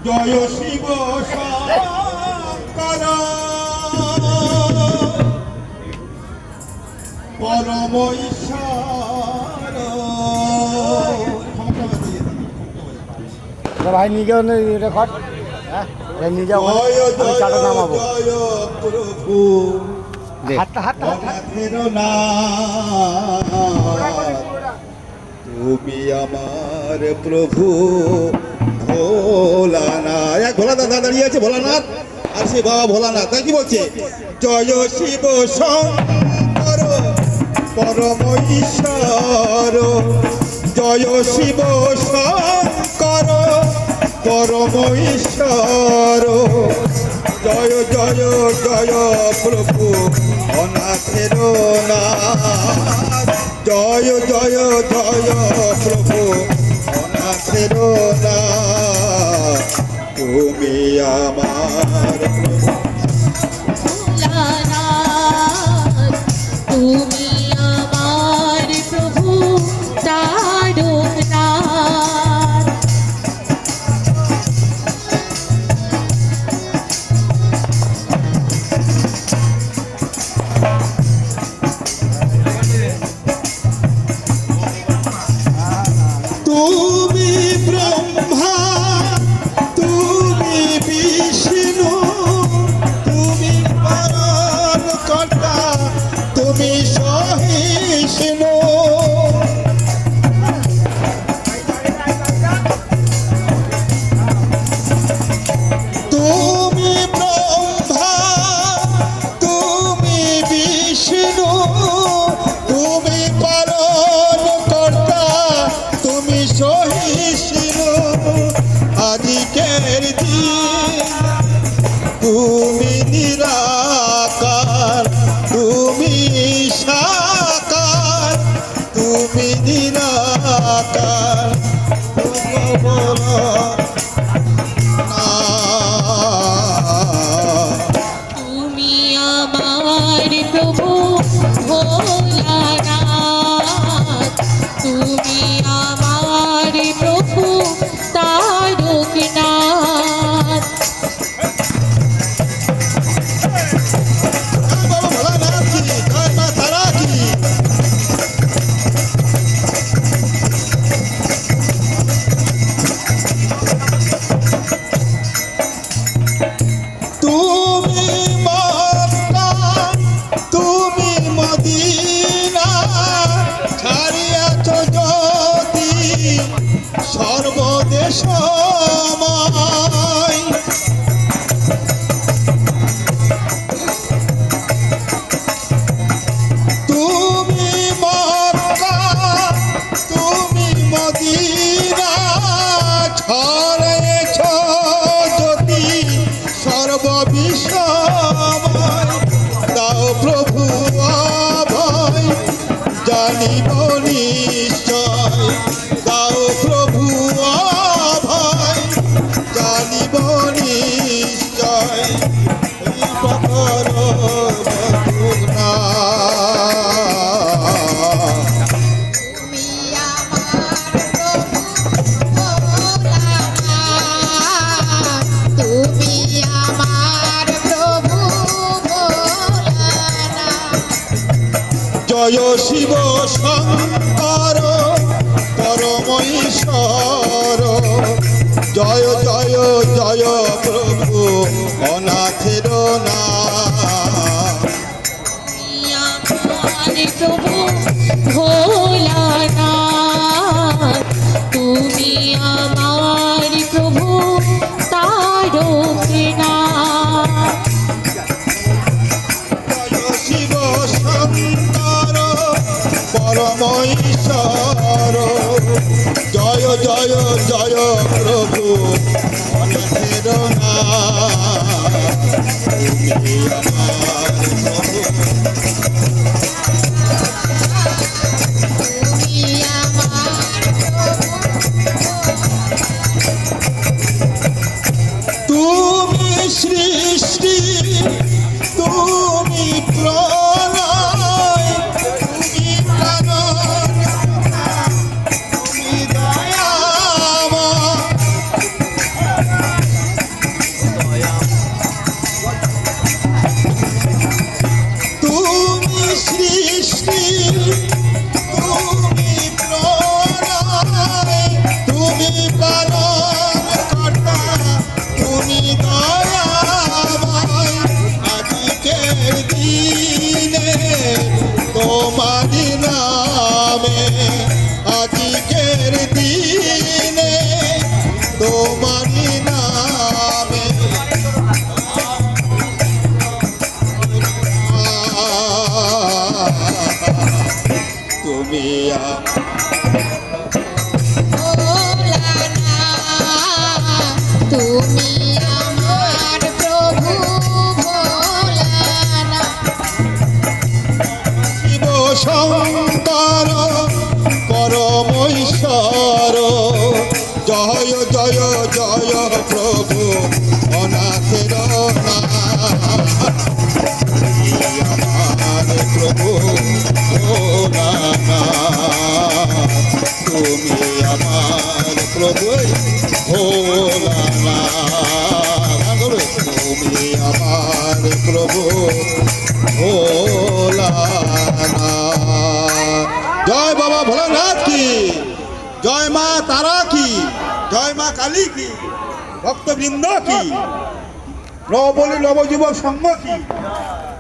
জয় শিব শঙ্কর পরম ঈশ্বর। ভাই নিজে রেকর্ড নিজে চাটা নামাবো। জয় প্রভু তুমি আমার প্রভু ভোলানাথ। এক ভোলানাথ দাঁড়িয়ে আছে, ভোলানাথ আর সে বাবা ভোলানাথ। তাই কি বলছে? জয় শিব শঙ্কর পরম ঈশ্বর, জয় শিব শঙ্কর পরম ঈশ্বর, জয় জয় জয় প্রভু অনাথের নাথ, জয় জয় জয় প্রভু অনাথের নাথ, তুমি আমার প্রভু। তুমি আমার প্রভু তারকনাথ। তুমি ব্রহ্মা, তুমি বিষ্ণু, তুমি পালনকর্তা, তুমি সহিষ্ণু। তুমি ব্রহ্মা, তুমি বিষ্ণু, তুমি পালনকর্তা, তুমি সহিষ্ণু। আজকের দিন তুমি নিরাকার, তুমি সাকার, তুমি নিরাকার, তুমি আমার প্রভু ভোলানাথ। তুমি আমার প্রভু তারকনাথ। ভোলানাথ কি, জয় মা তারা কি। তুমি মক্কা, তুমি মদিনা, ছাড়িয়াছ জ্যোতি সর্বদেশময়। তুমি মক্কা, তুমি মদিনা, ছড়িয়েছ জ্যোতি সর্ববিশ্বময়। দাও প্রভু অভয়, জানিব নিশ্চয়, দাও প্রভু অভয়, জানিব নিশ্চয়। এই পথর বন্ধুনা তুমি আমার প্রভু ভোলানাথ। তুমি আমার প্রভু ভোলানাথ। জয় শিব শঙ্কর পরম ঈশ্বর, জয় জয় জয় প্রভু অনাথের নাথ। তুমি আমার প্রভু ভোলানাথ। তুমি আমার প্রভু তারকনাথ। জয় শিব শঙ্কর পরম ঈশ্বর, জয় জয় জয় প্রভু অনাথের নাথ, তুমি আমার প্রভু। তুমি আমার তুমি সৃষ্টি, তুমি প্রলয়, তুমি প্রাণ, তুমি দয়াময়। তোমারি নামে তুমি ভোলানা তুমি আমার প্রভু ভোলানা শিব শঙ্কর পরমেশ্বর জয় জয় জয় প্রভু অনাথের আমার প্রভু ভোলানাথ তুমি আমার প্রভু ভোলানাথ তুমি আমার প্রভু ভোলানাথ। জয় বাবা ভোলানাথ কি, জয় মা তারা কি, জয় মা কালী কি, ভক্তবৃন্দ কি, নববলি নবযুবক সংঘ কি।